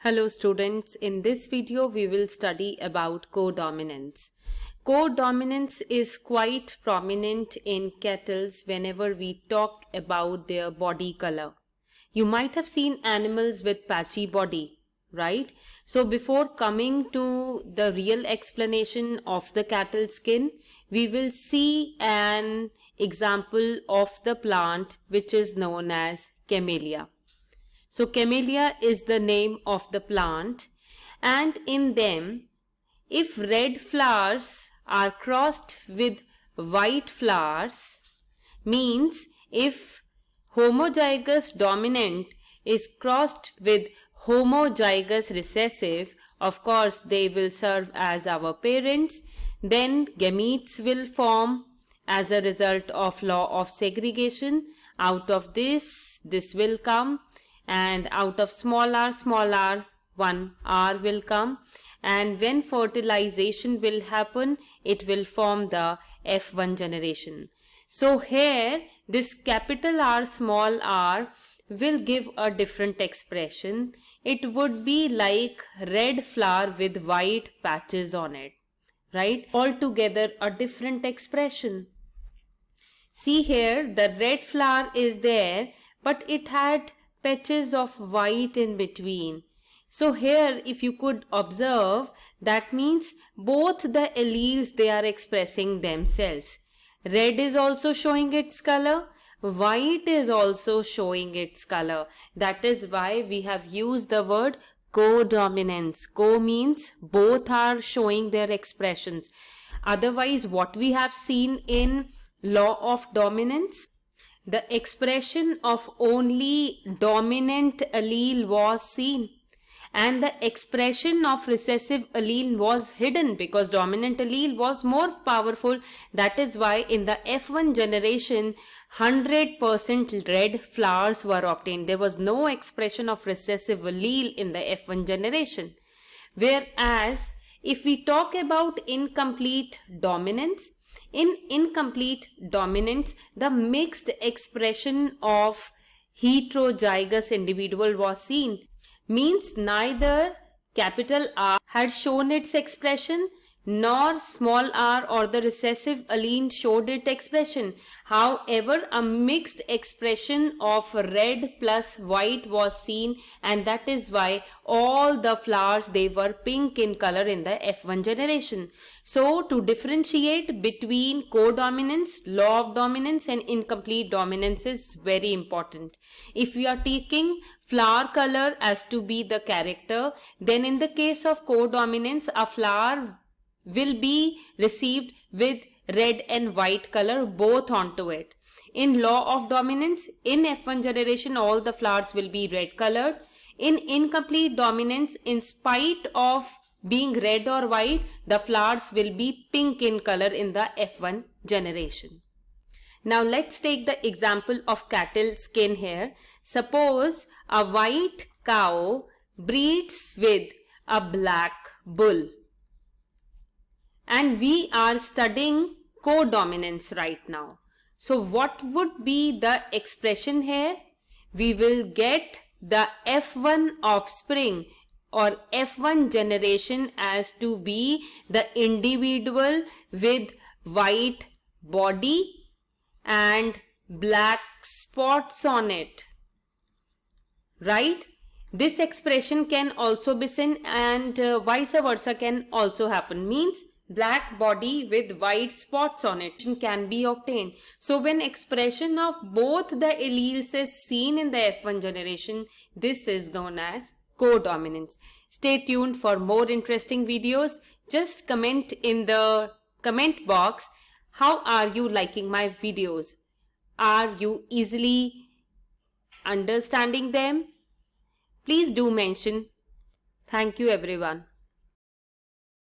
Hello students, in this video we will study about codominance. Codominance is quite prominent in cattle whenever we talk about their body color. You might have seen animals with patchy body, right? So before coming to the real explanation of the cattle skin, we will see an example of the plant which is known as camellia. So camellia is the name of the plant, and in them, if red flowers are crossed with white flowers, means if homozygous dominant is crossed with homozygous recessive, of course they will serve as our parents, then gametes will form as a result of law of segregation. Out of this will come, and out of small r, one R will come, and when fertilization will happen, it will form the F1 generation. So here this capital R small r will give a different expression. It would be like red flower with white patches on it, right? Altogether a different expression. See here, the red flower is there, but it had patches of white in between. So here if you could observe, that means both the alleles they are expressing themselves. Red is also showing its color, white is also showing its color. That is why we have used the word codominance. Co means both are showing their expressions. Otherwise, what we have seen in law of dominance, the expression of only dominant allele was seen, and the expression of recessive allele was hidden because dominant allele was more powerful. That is why in the F1 generation 100% red flowers were obtained. There was no expression of recessive allele in the F1 generation. Whereas if we talk about incomplete dominance, in incomplete dominance, the mixed expression of heterozygous individual was seen. Means neither capital R had shown its expression, nor small r or the recessive allele showed its expression. However, a mixed expression of red plus white was seen, and that is why all the flowers they were pink in color in the F1 generation. So to differentiate between codominance, law of dominance and incomplete dominance is very important. If we are taking flower color as to be the character, then in the case of codominance, a flower will be received with red and white color both onto it. In law of dominance, in F1 generation, all the flowers will be red colored. In incomplete dominance, in spite of being red or white, the flowers will be pink in color in the F1 generation. Now let's take the example of cattle skin here. Suppose a white cow breeds with a black bull, and we are studying codominance right now. So what would be the expression here? We will get the F1 offspring or F1 generation as to be the individual with white body and black spots on it, right? This expression can also be seen, and vice versa can also happen. Means black body with white spots on it can be obtained. So when expression of both the alleles is seen in the F1 generation, this is known as codominance. Stay tuned for more interesting videos. Just comment in the comment box, how are you liking my videos? Are you easily understanding them? Please do mention. Thank you everyone.